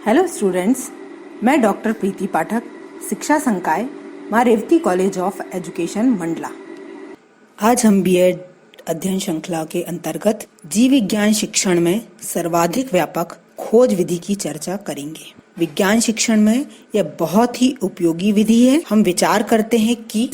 Hello students, मैं doctor Preeti Pathak, शिक्षा संकाय Maa Revati college of education Mandla. आज हम बीएड अध्ययन श्रृंखला के अंतर्गत जीव विज्ञान शिक्षण में सर्वाधिक व्यापक खोज विधि की चर्चा करेंगे। विज्ञान शिक्षण में यह बहुत ही उपयोगी विधि है। हम विचार करते हैं कि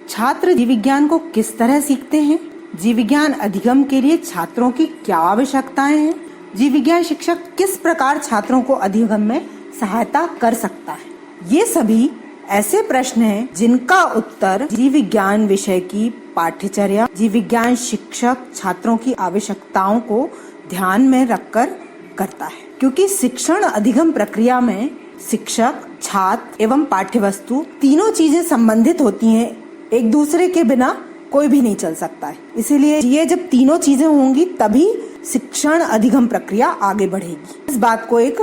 छात्र जीव विज्ञान को किस तरह सीखते हैं, जीव विज्ञान अधिगम के लिए छात्रों की क्या आवश्यकताएं हैं, जीव विज्ञान शिक्षक किस प्रकार छात्रों को अधिगम में सहायता कर सकता है। ये सभी ऐसे प्रश्न हैं जिनका उत्तर जीव विज्ञान विषय की पाठ्यचर्या, जीव विज्ञान शिक्षक छात्रों की आवश्यकताओं को ध्यान में रखकर करता है, क्योंकि शिक्षण अधिगम प्रक्रिया में शिक्षक, छात्र एवं पाठ्यवस्तु तीनों चीजें संबंधित होती हैं। एक दूसरे के बिना कोई भी नहीं चल सकता है। इसीलिए ये जब तीनों चीजें होंगी तभी शिक्षण अधिगम प्रक्रिया आगे बढ़ेगी। इस बात को एक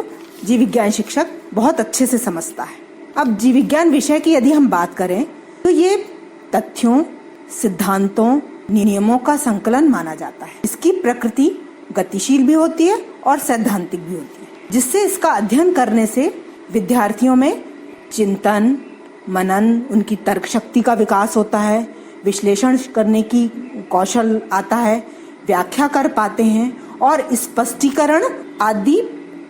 जीव विज्ञान शिक्षक बहुत अच्छे से समझता है। अब जीव विज्ञान विषय की यदि हम बात करें तो ये तथ्यों, सिद्धांतों, नियमों का संकलन माना जाता है। इसकी प्रकृति गतिशील भी होती है और सैद्धांतिक भी होती है, जिससे इसका अध्ययन करने से विद्यार्थियों में चिंतन, मनन, उनकी तर्क शक्ति का विकास होता है, विश्लेषण करने की कौशल आता है, व्याख्या कर पाते हैं और स्पष्टीकरण आदि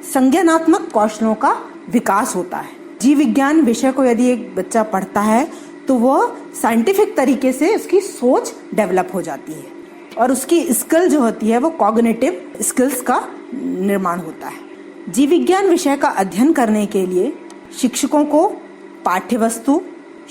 संज्ञानात्मक कौशलों का विकास होता है। जीव विज्ञान विषय को यदि एक बच्चा पढ़ता है तो वह साइंटिफिक तरीके से उसकी सोच डेवलप हो जाती है और उसकी स्किल जो होती है वो कॉग्निटिव स्किल्स का निर्माण होता है। जीव विज्ञान विषय का अध्ययन करने के लिए शिक्षकों को पाठ्यवस्तु,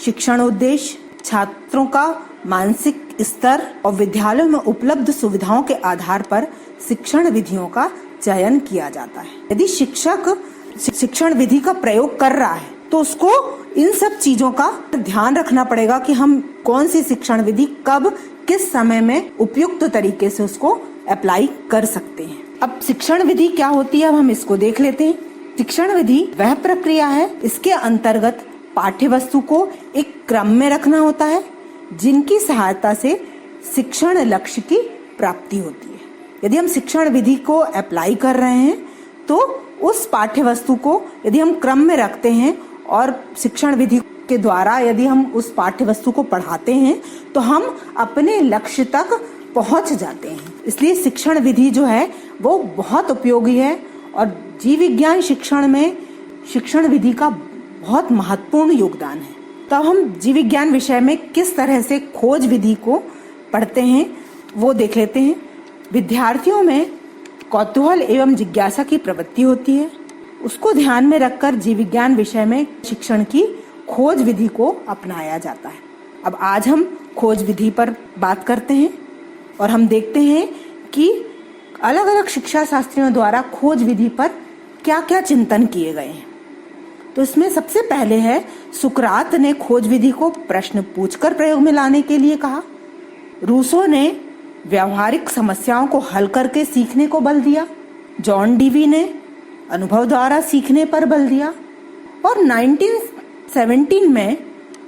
शिक्षण उद्देश्य, छात्रों का मानसिक स्तर और विद्यालयों में उपलब्ध सुविधाओं के आधार पर शिक्षण विधियों का चयन किया जाता है। यदि शिक्षक शिक्षण विधि का प्रयोग कर रहा है तो उसको इन सब चीजों का ध्यान रखना पड़ेगा कि हम कौन सी शिक्षण विधि कब किस समय में उपयुक्त तरीके से उसको अप्लाई कर सकते हैं। अब शिक्षण विधि क्या होती है, अब हम इसको देख लेते हैं। शिक्षण विधि वह प्रक्रिया है, इसके अंतर्गत पाठ्यवस्तु को एक क्रम में रखना होता है जिनकी सहायता से शिक्षण लक्ष्य की प्राप्ति होती है। यदि हम शिक्षण विधि को अप्लाई कर रहे हैं तो उस पाठ्यवस्तु को यदि हम क्रम में रखते हैं और शिक्षण विधि के द्वारा यदि हम उस पाठ्यवस्तु को पढ़ाते हैं तो हम अपने लक्ष्य तक पहुंच जाते हैं। इसलिए शिक्षण विधि जो है वो बहुत उपयोगी है और जीव विज्ञान शिक्षण में शिक्षण विधि का बहुत महत्वपूर्ण योगदान है। तो हम जीव विज्ञान विषय में किस तरह से खोज विधि को पढ़ते हैं वो देख लेते हैं। विद्यार्थियों में कौतूहल एवं जिज्ञासा की प्रवृत्ति होती है, उसको ध्यान में रखकर जीव विज्ञान विषय में शिक्षण की खोज विधि को अपनाया जाता है। अब आज हम खोज विधि पर बात करते हैं और हम देखते हैं कि अलग अलग शिक्षा शास्त्रियों द्वारा खोज विधि पर क्या क्या चिंतन किए गए हैं। तो इसमें सबसे पहले है सुकरात ने खोज विधि को प्रश्न पूछकर प्रयोग में लाने के लिए कहा। रूसो ने व्यवहारिक समस्याओं को हल करके सीखने को बल दिया। जॉन डीवी ने अनुभव द्वारा सीखने पर बल दिया और 1917 में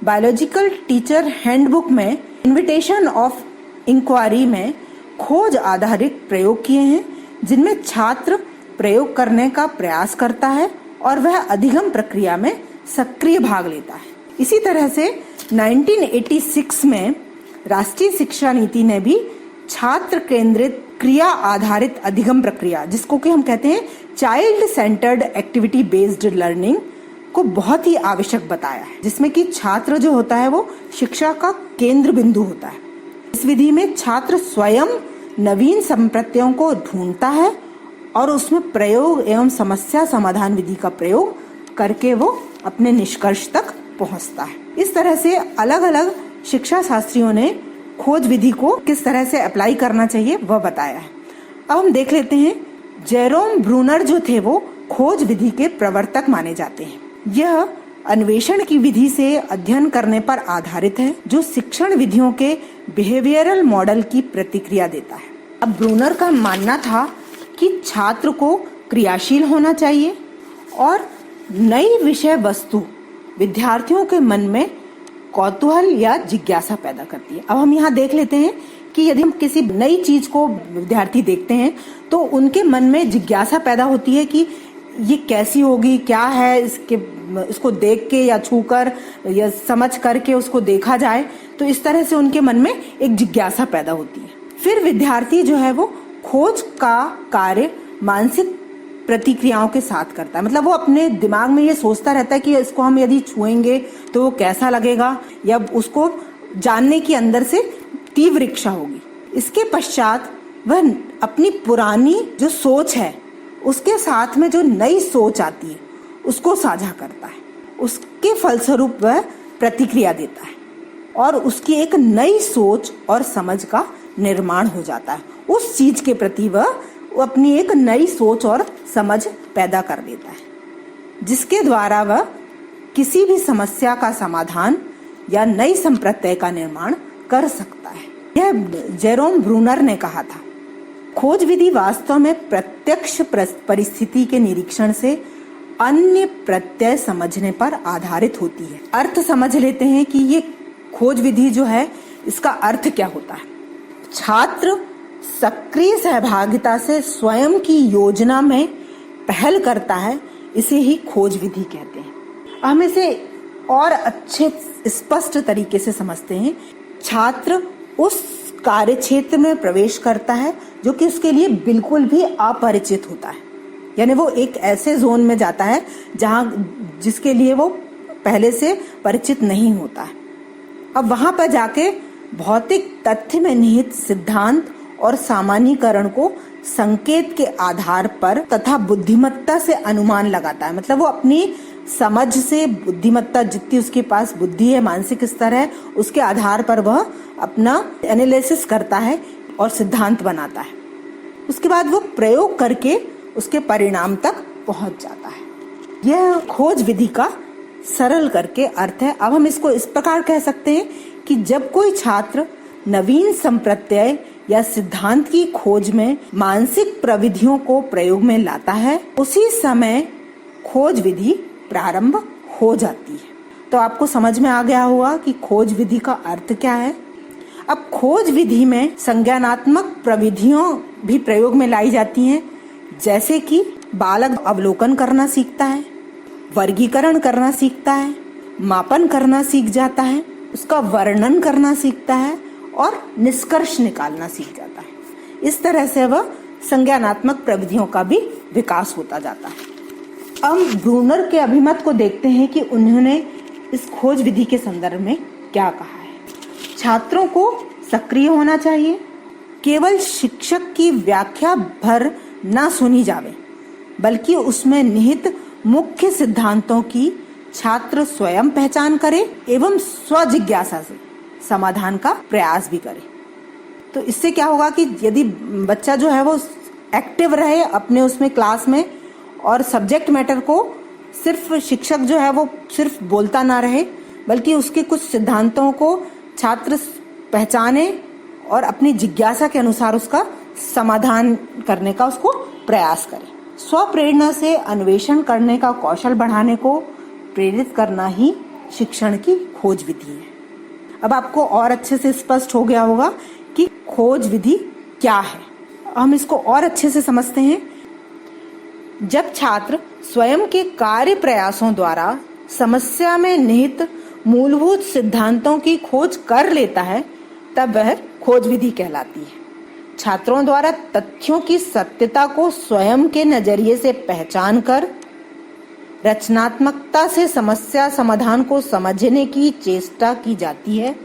बायोलॉजिकल टीचर हैंडबुक में इन्विटेशन ऑफ इंक्वायरी में खोज आधारित प्रयोग किए हैं, जिनमें छात्र प्रयोग करने का प्रयास करता है और वह अधिगम प्रक्रिया में सक्रिय भाग लेता है। इसी तरह से 1986 में राष्ट्रीय शिक्षा नीति ने भी छात्र केंद्रित क्रिया आधारित अधिगम प्रक्रिया, जिसको कि हम कहते हैं child centred activity based learning, को बहुत ही आवश्यक बताया है, जिसमें कि छात्र जो होता है वो शिक्षा का केंद्र बिंदु होता है। इस विधि में छात्र स्वयं नवीन संप्रत्ययों को ढूंढता है और उसमें प्रयोग एवं समस्या समाधान विधि का प्रयोग करके वो अपने निष्कर्ष तक पहुंचता है। इस तरह से अलग अलग शिक्षा शास्त्रियों ने खोज विधि को किस तरह से अप्लाई करना चाहिए वह बताया है। अब हम देख लेते हैं, जेरोम ब्रूनर जो थे वो खोज विधि के प्रवर्तक माने जाते हैं। यह अन्वेषण की विधि से अध्ययन करने पर आधारित है जो शिक्षण विधियों के बिहेवियरल मॉडल की प्रतिक्रिया देता है। अब ब्रूनर का मानना था कि छात्र को क्रियाशील होना चाहिए और नई विषय वस्तु विद्यार्थियों के मन में कौतूहल या जिज्ञासा पैदा करती है। अब हम यहाँ देख लेते हैं कि यदि हम किसी नई चीज को विद्यार्थी देखते हैं तो उनके मन में जिज्ञासा पैदा होती है कि ये कैसी होगी, क्या है, इसको देख के या छूकर या समझ करके उसको देखा जाए, तो इस तरह से उनके मन में एक जिज्ञासा पैदा होती है। फिर विद्यार्थी जो है वो खोज का कार्य मानसिक प्रतिक्रियाओं के साथ करता है। मतलब वो अपने दिमाग में ये सोचता रहता है कि इसको हम यदि छुएंगे तो वो कैसा लगेगा, या उसको जानने की अंदर से तीव्र इच्छा होगी। इसके पश्चात वह अपनी पुरानी जो सोच है उसके साथ में जो नई सोच आती है उसको साझा करता है। उसके फलस्वरूप वह प्रतिक्रिया देता है और उसकी एक नई सोच और समझ का निर्माण हो जाता है। उस चीज के प्रति वह अपनी एक नई सोच और समझ पैदा कर देता है, जिसके द्वारा वह किसी भी समस्या का समाधान या नई संप्रत्यय का निर्माण कर सकता है। यह जेरोम ब्रूनर ने कहा था। खोज विधि वास्तव में प्रत्यक्ष परिस्थिति के निरीक्षण से अन्य प्रत्यय समझने पर आधारित होती है। अर्थ समझ लेते हैं कि ये खोज विधि जो है इसका अर्थ क्या होता है। छात्र सक्रिय सहभागिता से स्वयं की योजना में पहल करता है, इसे ही खोज विधि कहते हैं। हम इसे और अच्छे स्पष्ट तरीके से समझते हैं। छात्र उस कार्य क्षेत्र में प्रवेश करता है जो कि उसके लिए बिल्कुल भी अपरिचित होता है, यानी वो एक ऐसे जोन में जाता है जिसके लिए वो पहले से परिचित नहीं होता है। अब वहां पर जाके भौतिक तथ्य में निहित सिद्धांत और सामान्यीकरण को संकेत के आधार पर तथा बुद्धिमत्ता से अनुमान लगाता है। मतलब वो अपनी समझ से, बुद्धिमत्ता जितनी उसके पास बुद्धि है, मानसिक स्तर है, उसके आधार पर वह अपना एनालिसिस करता है और सिद्धांत बनाता है। उसके बाद वो प्रयोग करके उसके परिणाम तक पहुंच जाता है। यह खोज विधि का सरल करके अर्थ है। अब हम इसको इस प्रकार कह सकते हैं कि जब कोई छात्र नवीन संप्रत्यय या सिद्धांत की खोज में मानसिक प्रविधियों को प्रयोग में लाता है, उसी समय खोज विधि प्रारंभ हो जाती है। तो आपको समझ में आ गया होगा कि खोज विधि का अर्थ क्या है। अब खोज विधि में संज्ञानात्मक प्रविधियों भी प्रयोग में लाई जाती हैं, जैसे कि बालक अवलोकन करना सीखता है, वर्गीकरण करना सीखता है, मापन करना सीख जाता है, उसका वर्णन करना सीखता है और निष्कर्ष निकालना सीख जाता है। इस तरह से वह संज्ञानात्मक प्रविधियों का भी विकास होता जाता है। अब ब्रूनर के अभिमत को देखते हैं कि उन्होंने इस खोज विधि के संदर्भ में क्या कहा है। छात्रों को सक्रिय होना चाहिए, केवल शिक्षक की व्याख्या भर न सुनी जावे, बल्कि उसमें निहित मुख्य सिद्धांतों की छात्र स्वयं पहचान करे एवं स्वजिज्ञासा से समाधान का प्रयास भी करे। तो इससे क्या होगा कि यदि बच्चा जो है वो एक्टिव रहे अपने उसमें क्लास में, और सब्जेक्ट मैटर को सिर्फ शिक्षक जो है वो सिर्फ बोलता ना रहे, बल्कि उसके कुछ सिद्धांतों को छात्र पहचाने और अपनी जिज्ञासा के अनुसार उसका समाधान करने का उसको प्रयास करे। स्वप्रेरणा से अन्वेषण करने का कौशल बढ़ाने को प्रेरित करना ही शिक्षण की खोज विधि है। अब आपको और अच्छे से स्पष्ट हो गया होगा कि खोज विधि क्या है। हम इसको और अच्छे से समझते हैं। जब छात्र स्वयं के कार्य प्रयासों द्वारा समस्या में निहित मूलभूत सिद्धांतों की खोज कर लेता है, तब वह खोज विधि कहलाती है। छात्रों द्वारा तथ्यों की सत्यता को स्वयं के नजरिए से पहचान कर रचनात्मकता से समस्या समाधान को समझने की चेष्टा की जाती है।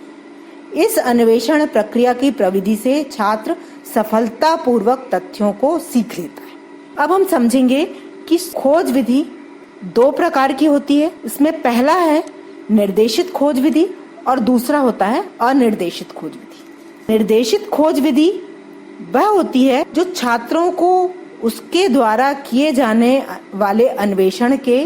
इस अन्वेषण प्रक्रिया की प्रविधि से छात्र सफलतापूर्वक तथ्यों को सीख लेता है। अब हम समझेंगे कि खोज विधि दो प्रकार की होती है। इसमें पहला है निर्देशित खोज विधि और दूसरा होता है अनिर्देशित खोज विधि। निर्देशित खोज विधि वह होती है जो छात्रों को उसके द्वारा किए जाने वाले अन्वेषण के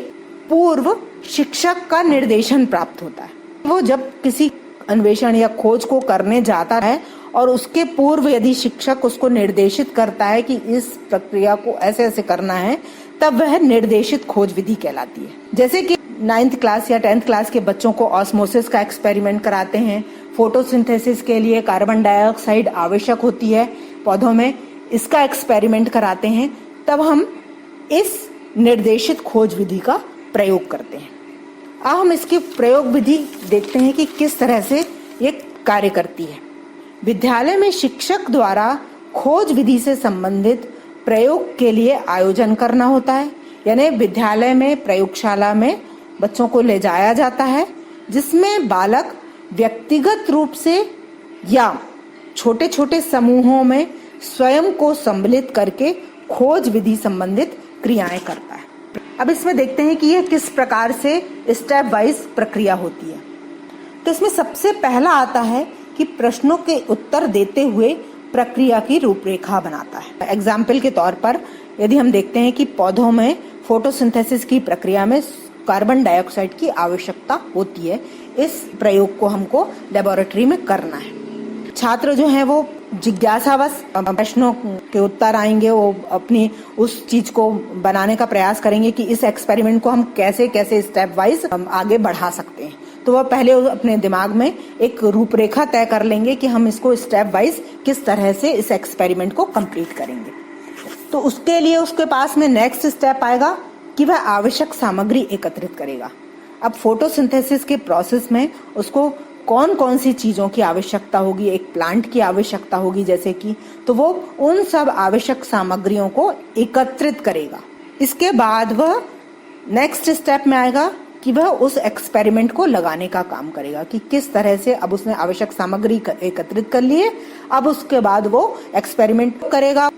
पूर्व शिक्षक का निर्देशन प्राप्त होता है। वो जब किसी अन्वेषण या खोज को करने जाता है और उसके पूर्व यदि शिक्षक उसको निर्देशित करता है कि इस प्रक्रिया को ऐसे ऐसे करना है, तब वह निर्देशित खोज विधि कहलाती है। जैसे कि 9th क्लास या 10th क्लास के बच्चों को ऑस्मोसिस का एक्सपेरिमेंट कराते हैं। फोटोसिंथेसिस के लिए कार्बन डाइऑक्साइड आवश्यक होती है पौधों में, इसका एक्सपेरिमेंट कराते हैं। तब हम इस निर्देशित खोज विधि का प्रयोग करते हैं। अब हम इसकी प्रयोग विधि देखते हैं कि किस तरह से ये कार्य करती है। विद्यालय में शिक्षक द्वारा खोज विधि से संबंधित प्रयोग के लिए आयोजन करना होता है, यानी विद्यालय में प्रयोगशाला में बच्चों को ले जाया जाता है, जिसमें बालक व्यक्तिगत रूप से या छोटे छोटे समूहों में स्वयं को सम्मिलित करके खोज विधि संबंधित क्रियाएं करता है। अब इसमें देखते हैं कि यह किस प्रकार से स्टेप वाइज प्रक्रिया होती है। तो इसमें सबसे पहला आता है कि प्रश्नों के उत्तर देते हुए प्रक्रिया की रूपरेखा बनाता है। एग्जाम्पल के तौर पर यदि हम देखते हैं कि पौधों में फोटोसिंथेसिस की प्रक्रिया में कार्बन डाइऑक्साइड की आवश्यकता होती है, इस प्रयोग को हमको लेबोरेटरी में करना है। छात्र जो हैं वो जिज्ञासावश प्रश्नों के उत्तर आएंगे, वो अपनी उस चीज को बनाने का प्रयास करेंगे कि इस एक्सपेरिमेंट को हम कैसे कैसे स्टेप वाइज आगे बढ़ा सकते हैं। तो वह पहले अपने दिमाग में एक रूपरेखा तय कर लेंगे कि हम इसको स्टेप वाइज किस तरह से इस एक्सपेरिमेंट को कंप्लीट करेंगे। तो उसके लिए उसके पास में नेक्स्ट स्टेप आएगा कि वह आवश्यक सामग्री एकत्रित करेगा। अब फोटोसिंथेसिस के प्रोसेस में उसको कौन कौन सी चीजों की आवश्यकता होगी, एक प्लांट की आवश्यकता होगी जैसे कि, तो वो उन सब आवश्यक सामग्रियों को एकत्रित करेगा। इसके बाद वह नेक्स्ट स्टेप में आएगा कि वह उस एक्सपेरिमेंट को लगाने का काम करेगा कि किस तरह से अब उसने आवश्यक सामग्री एकत्रित कर ली है, अब उसके बाद वो एक्सपेरिमेंट करेगा।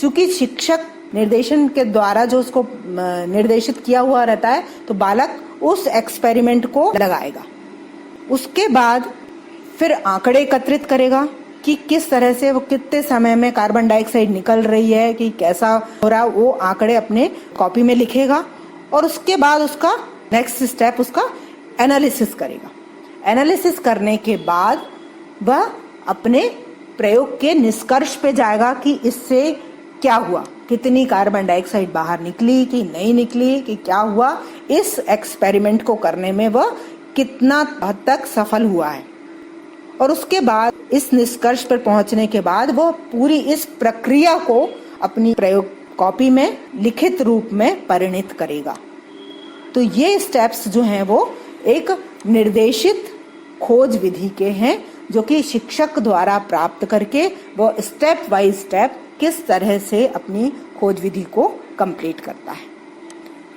चूंकि शिक्षक निर्देशन के द्वारा जो उसको निर्देशित किया हुआ रहता है, तो बालक उस एक्सपेरिमेंट को लगाएगा। उसके बाद फिर आंकड़े एकत्रित करेगा कि किस तरह से वो कितने समय में कार्बन डाइऑक्साइड निकल रही है, कि कैसा हो रहा, वो आंकड़े अपने कॉपी में लिखेगा। और उसके बाद उसका नेक्स्ट स्टेप उसका एनालिसिस करेगा। एनालिसिस करने के बाद वह अपने प्रयोग के निष्कर्ष पे जाएगा कि इससे क्या हुआ, कितनी कार्बन डाइऑक्साइड बाहर निकली कि नहीं निकली, कि क्या हुआ, इस एक्सपेरिमेंट को करने में वह कितना हद तक सफल हुआ है। और उसके बाद इस निष्कर्ष पर पहुंचने के बाद वो पूरी इस प्रक्रिया को अपनी प्रयोग कॉपी में लिखित रूप में परिणित करेगा। तो ये स्टेप्स जो हैं वो एक निर्देशित खोज विधि के हैं, जो कि शिक्षक द्वारा प्राप्त करके वो स्टेप बाय स्टेप किस तरह से अपनी खोज विधि को कंप्लीट करता है।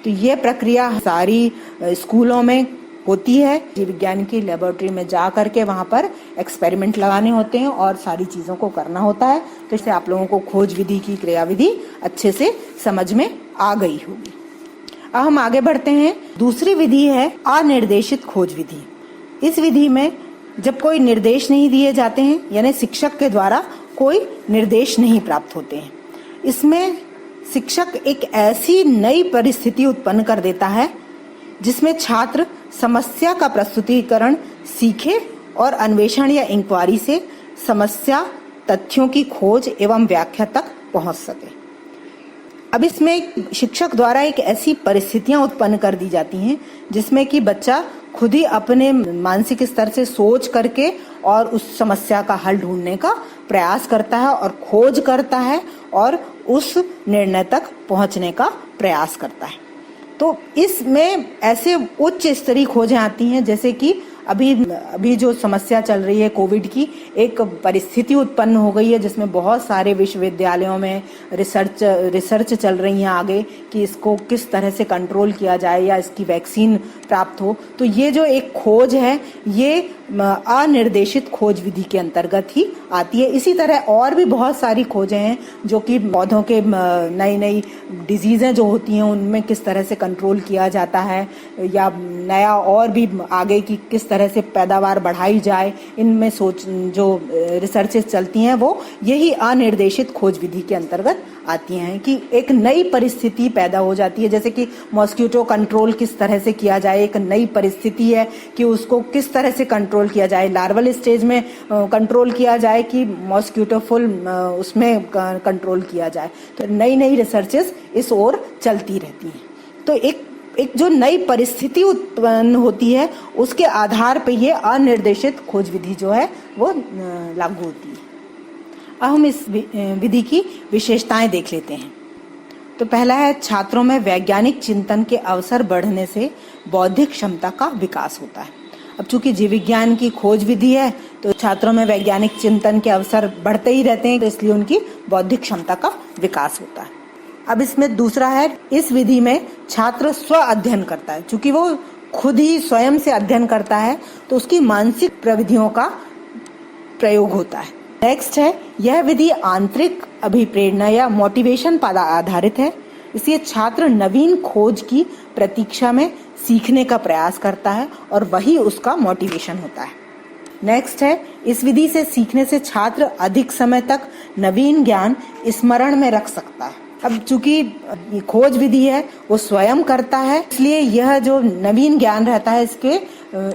तो ये प्रक्रिया सारी स्कूलों में होती है। जीव विज्ञान की लेबोरेटरी में जा करके वहाँ पर एक्सपेरिमेंट लगाने होते हैं और सारी चीज़ों को करना होता है। तो इससे आप लोगों को खोज विधि की क्रिया विधि अच्छे से समझ में आ गई होगी। अब हम आगे बढ़ते हैं। दूसरी विधि है अनिर्देशित खोज विधि। इस विधि में जब कोई निर्देश नहीं दिए जाते हैं, यानी शिक्षक के द्वारा कोई निर्देश नहीं प्राप्त होते हैं, इसमें शिक्षक एक ऐसी नई परिस्थिति उत्पन्न कर देता है जिसमें छात्र समस्या का प्रस्तुतिकरण सीखे और अन्वेषण या इंक्वायरी से समस्या, तथ्यों की खोज एवं व्याख्या तक पहुंच सके। अब इसमें शिक्षक द्वारा एक ऐसी परिस्थितियां उत्पन्न कर दी जाती हैं जिसमें कि बच्चा खुद ही अपने मानसिक स्तर से सोच करके और उस समस्या का हल ढूंढने का प्रयास करता है और खोज करता है और उस निर्णय तक पहुंचने का प्रयास करता है। तो इसमें ऐसे उच्च स्तरीय खोजें आती हैं, जैसे कि अभी जो समस्या चल रही है कोविड की, एक परिस्थिति उत्पन्न हो गई है जिसमें बहुत सारे विश्वविद्यालयों में रिसर्च चल रही है आगे कि इसको किस तरह से कंट्रोल किया जाए या इसकी वैक्सीन प्राप्त हो। तो ये जो एक खोज है ये अनिर्देशित खोज विधि के अंतर्गत ही आती है। इसी तरह और भी बहुत सारी खोजें हैं जो कि पौधों के नई नई डिजीजें जो होती हैं उनमें किस तरह से कंट्रोल किया जाता है, या नया और भी आगे की किस तरह से पैदावार बढ़ाई जाए, इनमें जो रिसर्चेस चलती हैं वो यही अनिर्देशित खोज विधि के अंतर्गत आती हैं कि एक नई परिस्थिति पैदा हो जाती है। जैसे कि मॉस्किटो कंट्रोल किस तरह से किया जाए, एक नई परिस्थिति है कि उसको किस तरह से कंट्रोल किया जाए, लार्वल स्टेज में कंट्रोल किया जाए कि मॉस्किटो फुल उसमें कंट्रोल किया जाए। तो नई नई रिसर्चेस इस ओर चलती रहती हैं। तो एक जो नई परिस्थिति उत्पन्न होती है उसके आधार पर ये अनिर्देशित खोज विधि जो है वो लागू होती है। अब हम इस विधि की विशेषताएं देख लेते हैं। तो पहला है छात्रों में वैज्ञानिक चिंतन के अवसर बढ़ने से बौद्धिक क्षमता का विकास होता है। अब चूंकि जीव विज्ञान की खोज विधि है तो छात्रों में वैज्ञानिक चिंतन के अवसर बढ़ते ही रहते हैं, तो इसलिए उनकी बौद्धिक क्षमता का विकास होता है। अब इसमें दूसरा है, इस विधि में छात्र स्व अध्ययन करता है। चूंकि वो खुद ही स्वयं से अध्ययन करता है तो उसकी मानसिक प्रविधियों का प्रयोग होता है। नेक्स्ट है, यह विधि आंतरिक अभिप्रेरणा या मोटिवेशन पर आधारित है, इसलिए छात्र नवीन खोज की प्रतीक्षा में सीखने का प्रयास करता है और वही उसका मोटिवेशन होता है। नेक्स्ट है, इस विधि से सीखने से छात्र अधिक समय तक नवीन ज्ञान स्मरण में रख सकता है। अब चूंकि खोज विधि है वो स्वयं करता है, इसलिए यह जो नवीन ज्ञान रहता है इसके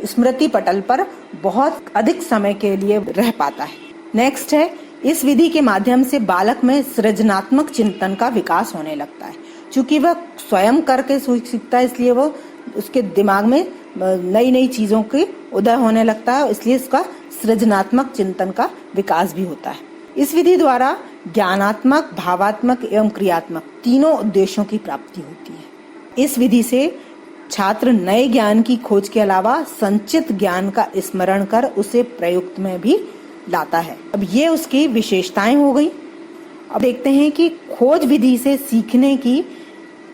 स्मृति पटल पर बहुत अधिक समय के लिए रह पाता है। नेक्स्ट है, इस विधि के माध्यम से बालक में सृजनात्मक चिंतन का विकास होने लगता है। चूंकि वह स्वयं करके सीखता है इसलिए वो उसके दिमाग में नई नई चीजों के उदय होने लगता है, इसलिए इसका सृजनात्मक चिंतन का विकास भी होता है। इस विधि द्वारा ज्ञानात्मक, भावात्मक एवं क्रियात्मक तीनों उद्देश्यों की प्राप्ति होती है। इस विधि से छात्र नए ज्ञान की खोज के अलावा संचित ज्ञान का स्मरण कर उसे प्रयुक्त में भी लाता है। अब ये उसकी विशेषताएं हो गई। अब देखते हैं कि खोज विधि से सीखने की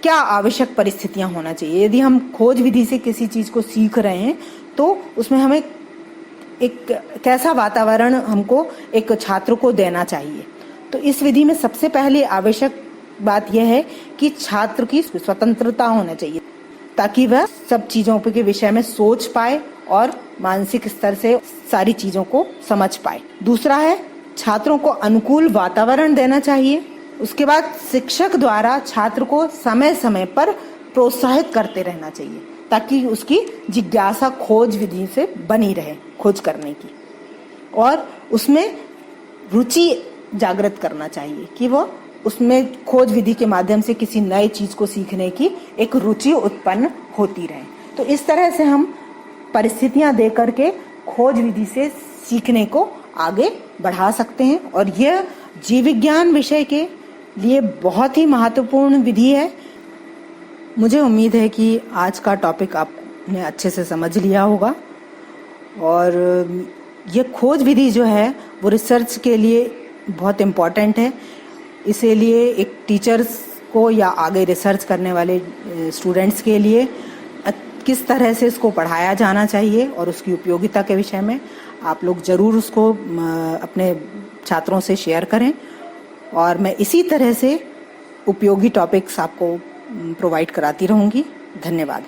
क्या आवश्यक परिस्थितियां होना चाहिए। यदि हम खोज विधि से किसी चीज को सीख रहे हैं तो उसमें हमें एक कैसा वातावरण हमको एक छात्र को देना चाहिए। तो इस विधि में सबसे पहले आवश्यक बात यह है कि छात्र की स्वतंत्रता होना चाहिए ताकि वह सब चीजों के विषय में सोच पाए और मानसिक स्तर से सारी चीजों को समझ पाए। दूसरा है, छात्रों को अनुकूल वातावरण देना चाहिए। उसके बाद शिक्षक द्वारा छात्र को समय समय पर प्रोत्साहित करते रहना चाहिए ताकि उसकी जिज्ञासा खोज विधि से बनी रहे, खोज करने की, और उसमें रुचि जागृत करना चाहिए कि वो उसमें खोज विधि के माध्यम से किसी नई चीज को सीखने की एक रुचि उत्पन्न होती रहे। तो इस तरह से हम परिस्थितियां दे करके खोज विधि से सीखने को आगे बढ़ा सकते हैं और यह जीव विज्ञान विषय के लिए बहुत ही महत्वपूर्ण विधि है। मुझे उम्मीद है कि आज का टॉपिक आपने अच्छे से समझ लिया होगा और ये खोज विधि जो है वो रिसर्च के लिए बहुत इम्पोर्टेंट है। इसीलिए एक टीचर्स को या आगे रिसर्च करने वाले स्टूडेंट्स के लिए किस तरह से इसको पढ़ाया जाना चाहिए और उसकी उपयोगिता के विषय में आप लोग जरूर उसको अपने छात्रों से शेयर करें और मैं इसी तरह से उपयोगी टॉपिक्स आपको प्रोवाइड कराती रहूंगी। धन्यवाद।